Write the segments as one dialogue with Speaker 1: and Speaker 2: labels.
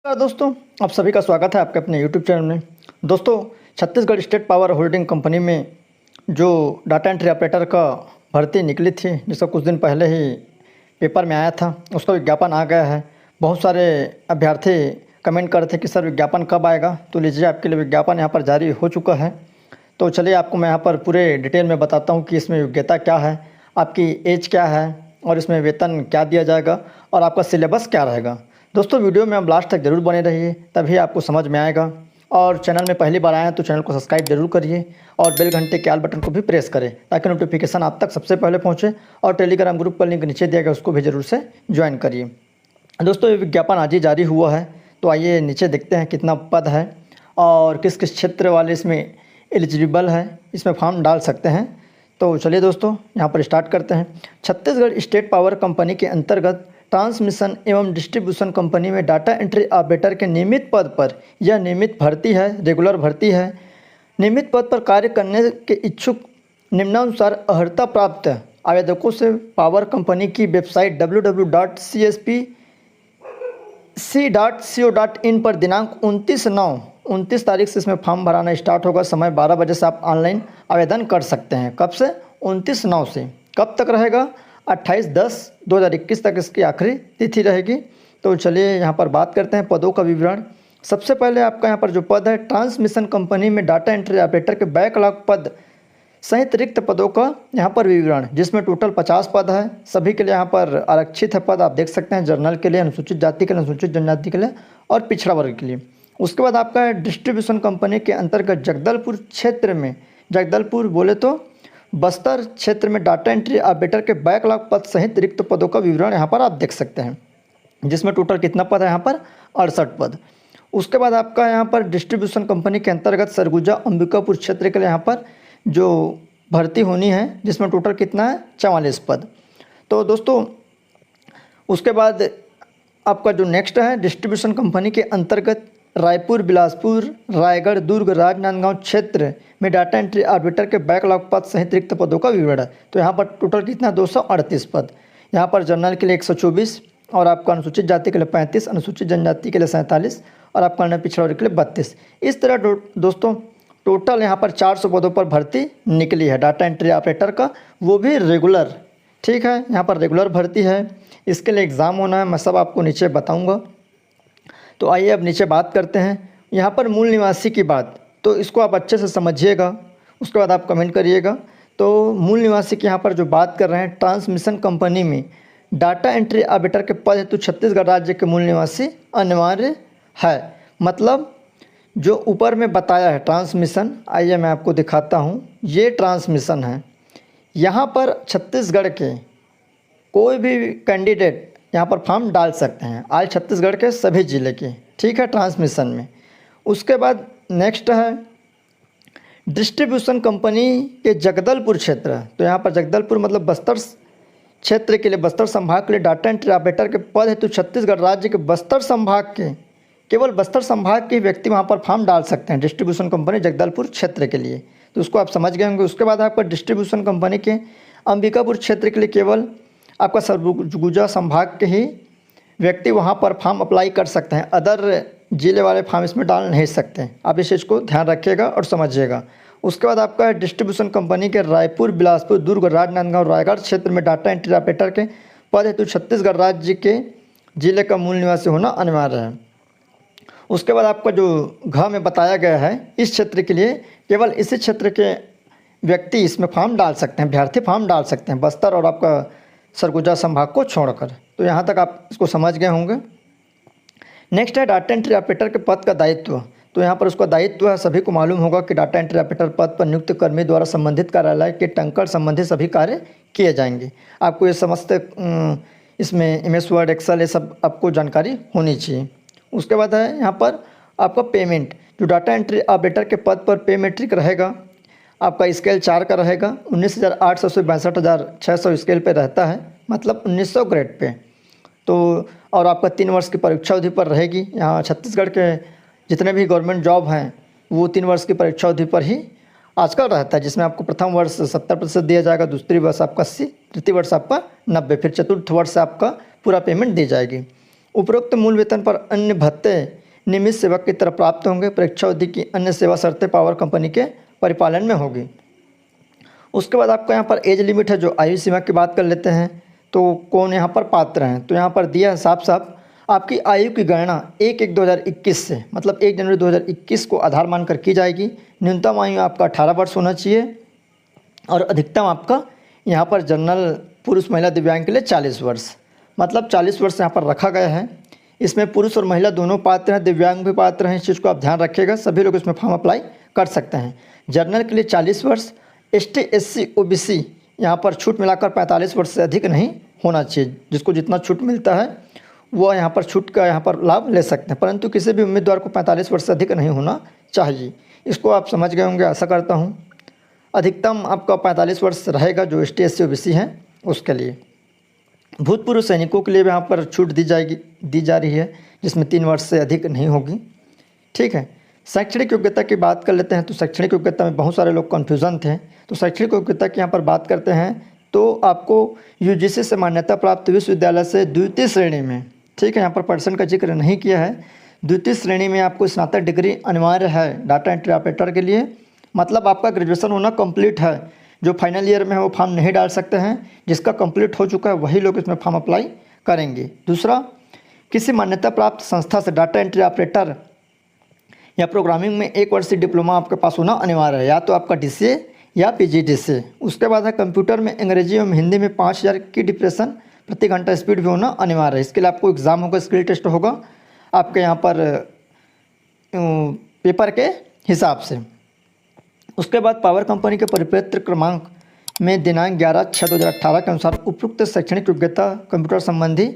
Speaker 1: दोस्तों, आप सभी का स्वागत है आपके अपने यूट्यूब चैनल में। दोस्तों, Chhattisgarh state power holding company में जो डाटा एंट्री ऑपरेटर का भर्ती निकली थी, जिसका कुछ दिन पहले ही पेपर में आया था, उसका विज्ञापन आ गया है। बहुत सारे अभ्यर्थी कमेंट कर रहे थे कि सर विज्ञापन कब आएगा। तो लीजिए, आपके लिए विज्ञापन यहाँ पर जारी हो चुका है। तो चलिए आपको मैं यहाँ पर पूरे डिटेल में बताता हूँ कि इसमें योग्यता क्या है, आपकी एज क्या है और इसमें वेतन क्या दिया जाएगा और आपका सिलेबस क्या रहेगा। दोस्तों, वीडियो में आप लास्ट तक ज़रूर बने रहिए, तभी आपको समझ में आएगा। और चैनल में पहली बार आए हैं तो चैनल को सब्सक्राइब जरूर करिए और बेल घंटे के आल बटन को भी प्रेस करें ताकि नोटिफिकेशन आप तक सबसे पहले पहुंचे। और टेलीग्राम ग्रुप का लिंक नीचे दिया गया, उसको भी ज़रूर से ज्वाइन करिए। दोस्तों, ये विज्ञापन आज ही जारी हुआ है, तो आइए नीचे देखते हैं कितना पद है और किस किस क्षेत्र वाले इसमें एलिजिबल है, इसमें फॉर्म डाल सकते हैं। तो चलिए दोस्तों, यहाँ पर स्टार्ट करते हैं। छत्तीसगढ़ स्टेट पावर कंपनी के अंतर्गत ट्रांसमिशन एवं डिस्ट्रीब्यूशन कंपनी में डाटा एंट्री ऑपरेटर के नियमित पद पर, यह नियमित भर्ती है, रेगुलर भर्ती है। नियमित पद पर कार्य करने के इच्छुक निम्नानुसार अर्हता प्राप्त आवेदकों से पावर कंपनी की वेबसाइट www.cspc.co.in पर दिनांक 29 तारीख से इसमें फॉर्म भराना स्टार्ट होगा। समय 12 बजे से आप ऑनलाइन आवेदन कर सकते हैं। कब से? 29/9 से। कब तक रहेगा? 28/10/2021 तक इसकी आखिरी तिथि रहेगी। तो चलिए यहाँ पर बात करते हैं पदों का विवरण। सबसे पहले आपका यहाँ पर जो पद है, ट्रांसमिशन कंपनी में डाटा एंट्री ऑपरेटर के बैकलॉग पद सहित रिक्त पदों का यहाँ पर विवरण, जिसमें टोटल 50 पद है। सभी के लिए यहाँ पर आरक्षित है पद, आप देख सकते हैं। जनरल के लिए, अनुसूचित जाति के लिए, अनुसूचित जनजाति के लिए और पिछड़ा वर्ग के लिए। उसके बाद आपका डिस्ट्रीब्यूशन कंपनी के अंतर्गत जगदलपुर क्षेत्र में, जगदलपुर बोले तो बस्तर क्षेत्र में डाटा एंट्री ऑपरेटर के बैकलॉग पद सहित रिक्त पदों का विवरण यहाँ पर आप देख सकते हैं, जिसमें टोटल कितना पद है यहाँ पर? 68 पद। उसके बाद आपका यहाँ पर डिस्ट्रीब्यूशन कंपनी के अंतर्गत सरगुजा अंबिकापुर क्षेत्र के लिए यहाँ पर जो भर्ती होनी है, जिसमें टोटल कितना है? 44 पद। तो दोस्तों, उसके बाद आपका जो नेक्स्ट है, डिस्ट्रीब्यूशन कंपनी के अंतर्गत रायपुर, बिलासपुर, रायगढ़, दुर्ग, राजनांदगांव क्षेत्र में डाटा एंट्री ऑपरेटर के बैकलॉग पद सहित रिक्त पदों का विवरण है। तो यहाँ पर टोटल कितना? 238 पद। यहाँ पर जनरल के लिए 124 और आपका अनुसूचित जाति के लिए 35, अनुसूचित जनजाति के लिए 47 और आपका अन्य पिछड़ा वर्ग के लिए 32। इस तरह दोस्तों टोटल यहाँ पर 400 पदों पर भर्ती निकली है डाटा एंट्री ऑपरेटर का, वो भी रेगुलर। ठीक है, यहाँ पर रेगुलर भर्ती है। इसके लिए एग्ज़ाम होना है, मैं सब आपको नीचे बताऊँगा। तो आइए अब नीचे बात करते हैं यहाँ पर मूल निवासी की बात। तो इसको आप अच्छे से समझिएगा, उसके बाद आप कमेंट करिएगा। तो मूल निवासी की यहाँ पर जो बात कर रहे हैं, ट्रांसमिशन कंपनी में डाटा एंट्री ऑपरेटर के पद हेतु छत्तीसगढ़ राज्य के मूल निवासी अनिवार्य है। मतलब जो ऊपर में बताया है ट्रांसमिशन, आइए मैं आपको दिखाता हूँ। ये ट्रांसमिशन है। यहाँ पर छत्तीसगढ़ के कोई भी कैंडिडेट यहाँ पर फॉर्म डाल सकते हैं, आज छत्तीसगढ़ के सभी ज़िले के। ठीक है, ट्रांसमिशन में। उसके बाद नेक्स्ट है डिस्ट्रीब्यूशन कंपनी के जगदलपुर क्षेत्र। तो यहाँ पर जगदलपुर मतलब बस्तर क्षेत्र के लिए, बस्तर संभाग के लिए डाटा एंट्री ऑपरेटर के पद हेतु छत्तीसगढ़ राज्य के बस्तर संभाग के, केवल बस्तर संभाग के व्यक्ति वहाँ पर फॉर्म डाल सकते हैं, डिस्ट्रीब्यूशन कंपनी जगदलपुर क्षेत्र के लिए। तो उसको आप समझ गए होंगे। उसके बाद आपका डिस्ट्रीब्यूशन कंपनी के अंबिकापुर क्षेत्र के लिए केवल आपका सरगुजा संभाग के ही व्यक्ति वहाँ पर फॉर्म अप्लाई कर सकते हैं, अदर जिले वाले फॉर्म इसमें डाल नहीं सकते हैं। आप इस चीज़ को ध्यान रखिएगा और समझिएगा। उसके बाद आपका डिस्ट्रीब्यूशन कंपनी के रायपुर, बिलासपुर, दुर्ग, राजनांदगांव, रायगढ़ क्षेत्र में डाटा एंट्री ऑपरेटर के पद हेतु छत्तीसगढ़ राज्य के जिले का मूल निवासी होना अनिवार्य है। उसके बाद आपका जो घ में बताया गया है, इस क्षेत्र के लिए केवल इसी क्षेत्र के व्यक्ति इसमें फॉर्म डाल सकते हैं, अभ्यर्थी फॉर्म डाल सकते हैं, बस्तर और आपका सरगुजा संभाग को छोड़कर। तो यहाँ तक आप इसको समझ गए होंगे। नेक्स्ट है डाटा एंट्री ऑपरेटर के पद का दायित्व। तो यहाँ पर उसका दायित्व है, सभी को मालूम होगा कि डाटा एंट्री ऑपरेटर पद पर नियुक्त कर्मी द्वारा संबंधित कार्यालय के टंकण संबंधी सभी कार्य किए जाएंगे। आपको ये समस्त इसमें MS वर्ड, एक्सेल, ये सब आपको जानकारी होनी चाहिए। उसके बाद है यहाँ पर आपका पेमेंट। जो डाटा एंट्री ऑपरेटर के पद पर पे मेट्रिक रहेगा, आपका स्केल 4 का रहेगा। 19,800 से 62,600 स्केल पे रहता है, मतलब 1900 ग्रेड पे। तो और आपका 3 वर्ष की परीक्षा अवधि पर रहेगी। यहाँ छत्तीसगढ़ के जितने भी गवर्नमेंट जॉब हैं वो 3 वर्ष की परीक्षा अवधि पर ही आजकल रहता है, जिसमें आपको प्रथम वर्ष 70% दिया जाएगा, दूसरी वर्ष आपका 80, तृतीय वर्ष आपका 90, फिर चतुर्थ वर्ष आपका पूरा पेमेंट दी जाएगी। उपरोक्त मूल वेतन पर अन्य भत्ते नियमित सेवक की तरफ प्राप्त होंगे। परीक्षा अवधि की अन्य सेवा शर्तें पावर कंपनी के परिपालन में होगी। उसके बाद आपका यहाँ पर एज लिमिट है, जो आयु सीमा की बात कर लेते हैं। तो कौन यहाँ पर पात्र हैं, तो यहाँ पर दिया है साफ साफ, आपकी आयु की गणना 1/1/2021 से, मतलब 1 जनवरी 2021 को आधार मानकर की जाएगी। न्यूनतम आयु आपका 18 वर्ष होना चाहिए और अधिकतम आपका यहाँ पर जनरल पुरुष महिला दिव्यांग के लिए 40 वर्ष, मतलब 40 वर्ष यहाँ पर रखा गया है। इसमें पुरुष और महिला दोनों पात्र हैं, दिव्यांग भी पात्र हैं, इस चीज़ को आप ध्यान रखिएगा। सभी लोग इसमें फॉर्म अप्लाई कर सकते हैं। जनरल के लिए 40 वर्ष, ST SC OBC यहाँ पर छूट मिलाकर 45 वर्ष से अधिक नहीं होना चाहिए। जिसको जितना छूट मिलता है वो यहाँ पर छूट का यहाँ पर लाभ ले सकते हैं, परंतु किसी भी उम्मीदवार को 45 वर्ष से अधिक नहीं होना चाहिए। इसको आप समझ गए होंगे, आशा करता हूँ। अधिकतम आपका 45 वर्ष रहेगा जो ST SC OBC हैं उसके लिए। भूतपूर्व सैनिकों के लिए भी यहाँ पर छूट दी जा रही है, जिसमें 3 वर्ष से अधिक नहीं होगी। ठीक है। शैक्षणिक योग्यता की बात कर लेते हैं। तो शैक्षणिक योग्यता में बहुत सारे लोग कन्फ्यूज़न थे, तो शैक्षणिक योग्यता की यहाँ पर बात करते हैं तो आपको UGC से मान्यता प्राप्त विश्वविद्यालय से द्वितीय श्रेणी में, ठीक है, यहाँ पर परसेंट का जिक्र नहीं किया है, द्वितीय श्रेणी में आपको स्नातक डिग्री अनिवार्य है डाटा एंट्री ऑपरेटर के लिए। मतलब आपका ग्रेजुएशन होना कंप्लीट है। जो फाइनल ईयर में है वो फॉर्म नहीं डाल सकते हैं, जिसका कंप्लीट हो चुका है वही लोग इसमें फॉर्म अप्लाई करेंगे। दूसरा, किसी मान्यता प्राप्त संस्था से डाटा एंट्री ऑपरेटर या प्रोग्रामिंग में 1 वर्षीय डिप्लोमा आपके पास होना अनिवार्य है, या तो आपका DCA या PGDCA। उसके बाद है कंप्यूटर में अंग्रेजी एवं हिंदी में 5000 की डिप्रेशन प्रति घंटा स्पीड भी होना अनिवार्य है। इसके लिए आपको एग्ज़ाम होगा, स्किल टेस्ट होगा आपके यहाँ पर पेपर के हिसाब से। उसके बाद पावर कंपनी के परिपत्र क्रमांक में दिनांक 11/6/2018 के अनुसार उपयुक्त शैक्षणिक योग्यता कंप्यूटर संबंधी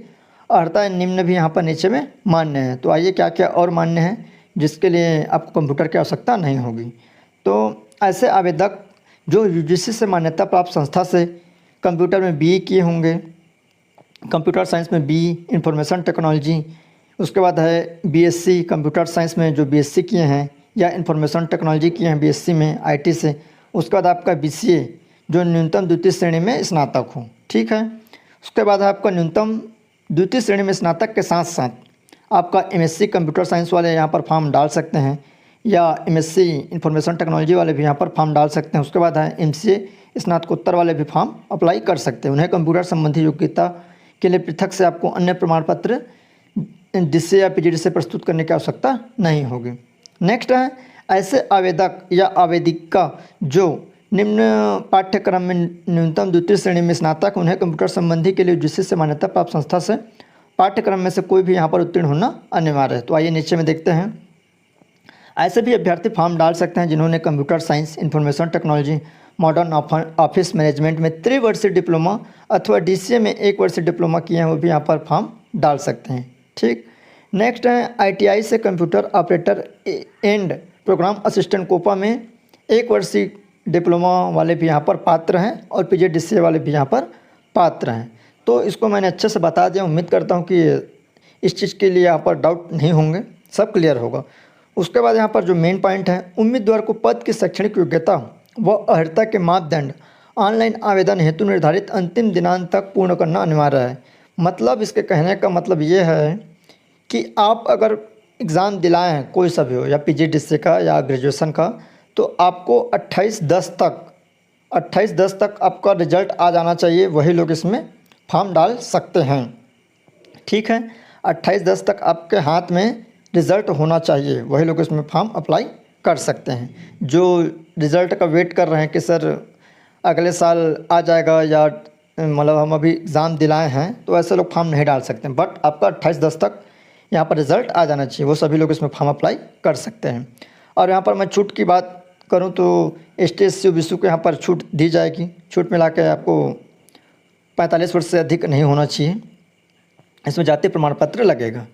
Speaker 1: अर्हता निम्न भी यहाँ पर नीचे में मान्य है। तो आइए क्या क्या और मान्य है जिसके लिए आपको कंप्यूटर की आवश्यकता नहीं होगी। तो ऐसे आवेदक जो UGC से मान्यता प्राप्त संस्था से कंप्यूटर में BE किए होंगे, कंप्यूटर साइंस में BE, इंफॉर्मेशन टेक्नोलॉजी, उसके बाद है BSc कंप्यूटर साइंस में जो BSc किए हैं, या इंफॉर्मेशन टेक्नोलॉजी किए हैं BSc में IT से। उसके बाद आपका BCA जो न्यूनतम द्वितीय श्रेणी में स्नातक हो। ठीक है। उसके बाद आपका न्यूनतम द्वितीय श्रेणी में स्नातक के साथ साथ आपका MSc कंप्यूटर साइंस वाले यहाँ पर फॉर्म डाल सकते हैं, या MSc इंफॉर्मेशन टेक्नोलॉजी वाले भी यहाँ पर फॉर्म डाल सकते हैं। उसके बाद है MCA स्नातकोत्तर वाले भी फॉर्म अप्लाई कर सकते हैं। उन्हें कंप्यूटर संबंधी योग्यता के लिए पृथक से आपको अन्य प्रमाण पत्र DCA या PGD से प्रस्तुत करने की आवश्यकता नहीं होगी। नेक्स्ट है ऐसे आवेदक या आवेदिका जो निम्न पाठ्यक्रम में न्यूनतम द्वितीय श्रेणी में स्नातक, उन्हें कंप्यूटर संबंधी के लिए UGC से मान्यता प्राप्त संस्था से पाठ्यक्रम में से कोई भी यहाँ पर उत्तीर्ण होना अनिवार्य है। तो आइए नीचे में देखते हैं। ऐसे भी अभ्यर्थी फॉर्म डाल सकते हैं जिन्होंने computer science, information technology, modern office management में 3 वर्षीय डिप्लोमा अथवा DCA में 1 वर्षीय डिप्लोमा किए हैं, वो भी यहाँ पर फॉर्म डाल सकते हैं। ठीक। नेक्स्ट है ITI से computer operator and program assistant COPA में 1 वर्षीय डिप्लोमा वाले भी यहाँ पर पात्र हैं, और PGDCA वाले भी यहाँ पर पात्र हैं। तो इसको मैंने अच्छे से बता दिया। उम्मीद करता हूँ कि इस चीज़ के लिए यहाँ पर डाउट नहीं होंगे, सब क्लियर होगा। उसके बाद यहाँ पर जो मेन पॉइंट है, उम्मीदवार को पद की शैक्षणिक योग्यता व अर्हता के मापदंड ऑनलाइन आवेदन हेतु निर्धारित अंतिम दिनांक तक पूर्ण करना अनिवार्य है। मतलब इसके कहने का मतलब ये है कि आप अगर एग्ज़ाम दिलाए हैं, कोई सा भी हो, या PGDCA का या ग्रेजुएशन का, तो आपको 28/10 तक आपका रिजल्ट आ जाना चाहिए, वही लोग इसमें फॉर्म डाल सकते हैं। ठीक है। 28/10 तक आपके हाथ में रिज़ल्ट होना चाहिए, वही लोग इसमें फॉर्म अप्लाई कर सकते हैं। जो रिज़ल्ट का वेट कर रहे हैं कि सर अगले साल आ जाएगा, या मतलब हम अभी एग्ज़ाम दिलाए हैं, तो ऐसे लोग फॉर्म नहीं डाल सकते हैं। बट आपका 28/10 तक यहाँ पर रिज़ल्ट आ जाना चाहिए, वो सभी लोग इसमें फॉर्म अप्लाई कर सकते हैं। और यहाँ पर मैं छूट की बात करूँ तो ST SC OBC को यहाँ पर छूट दी जाएगी। छूट मिला के आपको 45 वर्ष से अधिक नहीं होना चाहिए। इसमें जातीय प्रमाण पत्र लगेगा।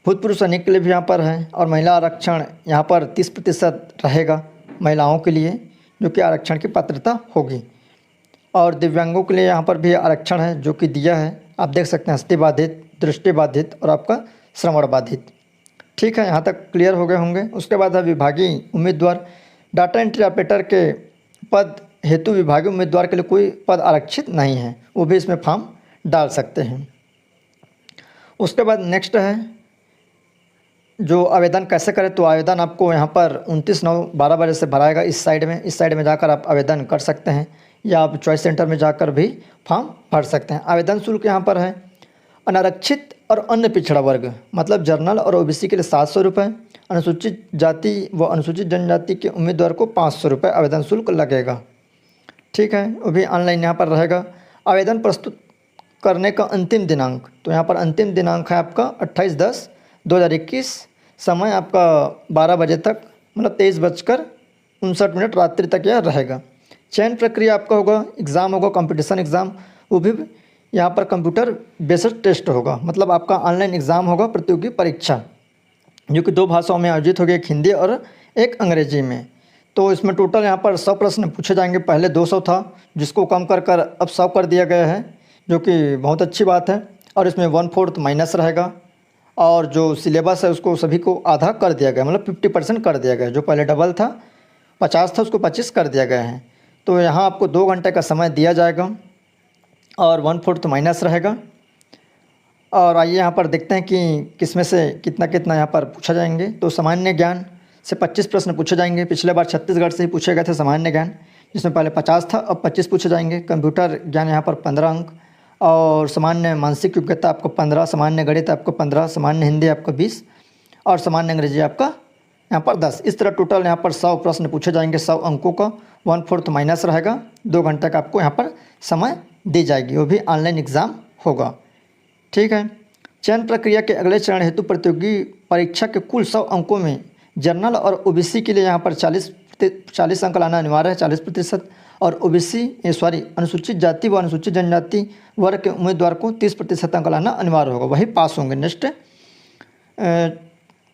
Speaker 1: भूतपूर्व सैनिक के लिए भी यहाँ पर है, और महिला आरक्षण यहाँ पर 30% रहेगा महिलाओं के लिए, जो कि आरक्षण की पात्रता होगी। और दिव्यांगों के लिए यहाँ पर भी आरक्षण है जो कि दिया है, आप देख सकते हैं, हस्तिबाधित, दृष्टिबाधित और आपका श्रवण बाधित। ठीक है, यहाँ तक क्लियर हो गए होंगे। उसके बाद है विभागीय उम्मीदवार। डाटा एंट्री ऑपरेटर के पद हेतु विभागीय उम्मीदवार के लिए कोई पद आरक्षित नहीं है, वो भी इसमें फॉर्म डाल सकते हैं। उसके बाद नेक्स्ट है जो आवेदन कैसे करें। तो आवेदन आपको यहाँ पर 29/9 12 बजे से भराएगा। इस साइड में जाकर आप आवेदन कर सकते हैं या आप चॉइस सेंटर में जाकर भी फॉर्म भर सकते हैं। आवेदन शुल्क यहाँ पर है अनारक्षित और अन्य पिछड़ा वर्ग मतलब जनरल और ओबीसी के लिए 700 रुपये, अनुसूचित जाति व अनुसूचित जनजाति के उम्मीदवार को 500 रुपये आवेदन शुल्क लगेगा। ठीक है, वो भी ऑनलाइन यहाँ पर रहेगा। आवेदन प्रस्तुत करने का अंतिम दिनांक, तो यहाँ पर अंतिम दिनांक है आपका 28/10/2021। समय आपका 12 बजे तक मतलब 23:59 रात्रि तक यह रहेगा। चयन प्रक्रिया आपका होगा, एग्ज़ाम होगा, कंपटीशन एग्ज़ाम, वो भी यहाँ पर कंप्यूटर बेस्ड टेस्ट होगा। मतलब आपका ऑनलाइन एग्ज़ाम होगा, प्रतियोगी परीक्षा, जो कि 2 भाषाओं में आयोजित होगी, एक हिंदी और एक अंग्रेजी में। तो इसमें टोटल यहाँ पर 100 प्रश्न पूछे जाएंगे। पहले 200 था, जिसको कम कर अब 100 कर दिया गया है, जो कि बहुत अच्छी बात है। और इसमें 1/4 माइनस रहेगा और जो सिलेबस है उसको सभी को आधा कर दिया गया, मतलब 50% कर दिया गया। जो पहले डबल था 50 था, उसको 25 कर दिया गया है। तो यहाँ आपको 2 घंटे का समय दिया जाएगा और 1/4 माइनस रहेगा। और आइए यहाँ पर देखते हैं कि किसमें से कितना कितना यहाँ पर पूछा जाएंगे। तो सामान्य ज्ञान से 25 प्रश्न पूछे जाएंगे। पिछले बार छत्तीसगढ़ से ही पूछे गए थे सामान्य ज्ञान, जिसमें पहले 50 था, अब 25 पूछे जाएंगे। कंप्यूटर ज्ञान यहाँ पर 15 अंक और सामान्य मानसिक योग्यता आपको 15, सामान्य गणित आपको 15, सामान्य हिंदी आपको 20 और सामान्य अंग्रेजी आपका यहाँ पर 10। इस तरह टोटल यहाँ पर 100 प्रश्न पूछे जाएंगे। 100 अंकों का 1/4 माइनस रहेगा। 2 घंटे का आपको यहाँ पर समय दी जाएगी, वो भी ऑनलाइन एग्ज़ाम होगा। ठीक है, चयन प्रक्रिया के अगले चरण हेतु प्रतियोगी परीक्षा के कुल 100 अंकों में जनरल और ओबीसी के लिए यहाँ पर 40 अंक लाना अनिवार्य है, 40%। और अनुसूचित जाति व अनुसूचित जनजाति वर्ग के उम्मीदवार को 30% अंक लाना अनिवार्य होगा, वही पास होंगे नेक्स्ट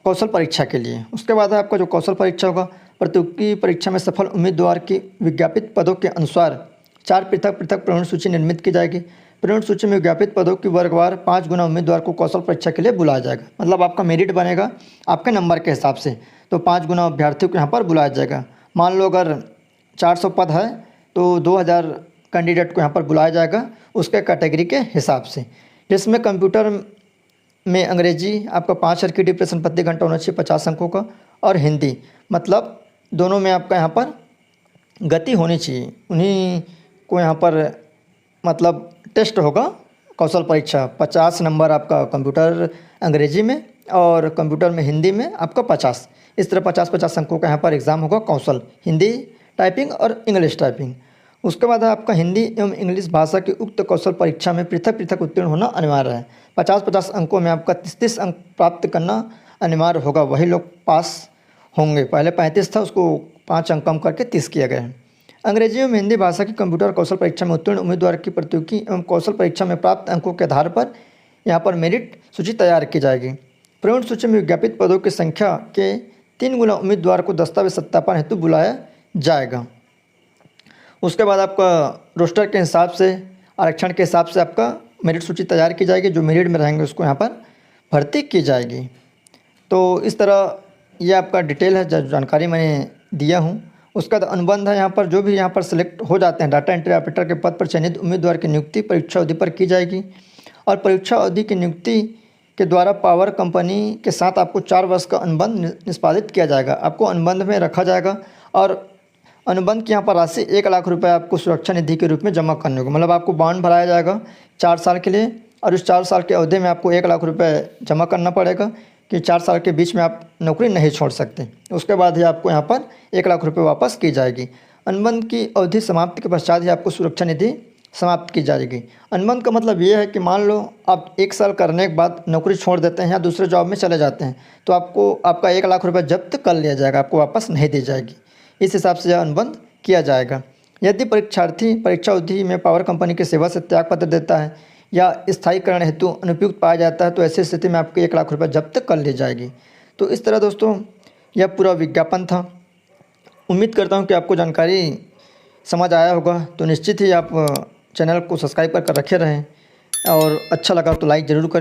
Speaker 1: कौशल परीक्षा के लिए। उसके बाद आपका जो कौशल परीक्षा होगा, प्रतियोगी परीक्षा में सफल उम्मीदवार की विज्ञापित पदों के अनुसार 4 पृथक पृथक प्रवृत्ति सूची निर्मित की जाएगी। प्रवृत्ति सूची में विज्ञापित पदों की वर्गवार 5 गुना उम्मीदवार को कौशल परीक्षा के लिए बुलाया जाएगा। मतलब आपका मेरिट बनेगा आपके नंबर के हिसाब से, तो 5 गुना अभ्यर्थियों को यहाँ पर बुलाया जाएगा। मान लो अगर 400 पद है तो 2000 कैंडिडेट को यहाँ पर बुलाया जाएगा उसके कैटेगरी के हिसाब से। जिसमें कंप्यूटर में अंग्रेजी आपका 5 अक्षर की प्रश्न प्रति घंटा होना चाहिए 50 अंकों का, और हिंदी मतलब दोनों में आपका यहाँ पर गति होनी चाहिए। उन्हीं को यहाँ पर मतलब टेस्ट होगा कौशल परीक्षा। 50 नंबर आपका कंप्यूटर अंग्रेजी में और कंप्यूटर में हिंदी में आपका 50। इस तरह 50-50 अंकों का यहाँ पर एग्ज़ाम होगा कौशल, हिंदी टाइपिंग और इंग्लिश टाइपिंग। उसके बाद आपका हिंदी एवं इंग्लिश भाषा की उक्त कौशल परीक्षा में पृथक पृथक उत्तीर्ण होना अनिवार्य है। 50-50 अंकों में आपका 30 अंक प्राप्त करना अनिवार्य होगा, वही लोग पास होंगे। पहले 35 था, उसको 5 अंक कम करके 30 किया गया है। अंग्रेजी एवं हिंदी भाषा की कंप्यूटर कौशल परीक्षा में उत्तीर्ण उम्मीदवार की प्रतियोगी एवं कौशल परीक्षा में प्राप्त अंकों के आधार पर यहाँ पर मेरिट सूची तैयार की जाएगी। प्रवृत्ति सूची में विज्ञापित पदों की संख्या के 3 गुना उम्मीदवार को दस्तावेज सत्यापन हेतु बुलाया जाएगा। उसके बाद आपका रोस्टर के हिसाब से, आरक्षण के हिसाब से आपका मेरिट सूची तैयार की जाएगी। जो मेरिट में रहेंगे उसको यहाँ पर भर्ती की जाएगी। तो इस तरह ये आपका डिटेल है, जानकारी मैंने दिया हूँ। उसका अनुबंध है यहाँ पर, जो भी यहाँ पर सिलेक्ट हो जाते हैं डाटा एंट्री ऑपरेटर के पद पर चयनित उम्मीदवार की नियुक्ति परीक्षा अवधि पर की जाएगी। और परीक्षा अवधि की नियुक्ति के द्वारा पावर कंपनी के साथ आपको 4 वर्ष का अनुबंध निष्पादित किया जाएगा। आपको अनुबंध में रखा जाएगा और अनुबंध की यहाँ पर राशि 1 लाख रुपये आपको सुरक्षा निधि के रूप में जमा करने होगा। मतलब आपको बॉन्ड भराया जाएगा 4 साल के लिए और उस 4 साल के अवधि में आपको 1 लाख रुपये जमा करना पड़ेगा कि 4 साल के बीच में आप नौकरी नहीं छोड़ सकते। उसके बाद ही आपको यहाँ पर 1 लाख रुपये वापस की जाएगी। अनुबंध की अवधि समाप्ति के पश्चात ही आपको सुरक्षा निधि समाप्त की जाएगी। अनुबंध का मतलब ये है कि मान लो आप 1 साल करने के बाद नौकरी छोड़ देते हैं या दूसरे जॉब में चले जाते हैं तो आपको आपका 1 लाख रुपये जब्त कर लिया जाएगा, आपको वापस नहीं दी जाएगी। इस हिसाब से यह अनुबंध किया जाएगा। यदि परीक्षार्थी परीक्षा अवधि में पावर कंपनी की सेवा से त्याग पत्र देता है या स्थायीकरण हेतु अनुपयुक्त पाया जाता है तो ऐसी स्थिति में आपको 1 लाख रुपये जब्त कर ली जाएगी। तो इस तरह दोस्तों यह पूरा विज्ञापन था। उम्मीद करता हूँ कि आपको जानकारी समझ आया होगा। तो निश्चित ही आप चैनल को सब्सक्राइब कर रखे रहें और अच्छा लगा तो लाइक ज़रूर करें।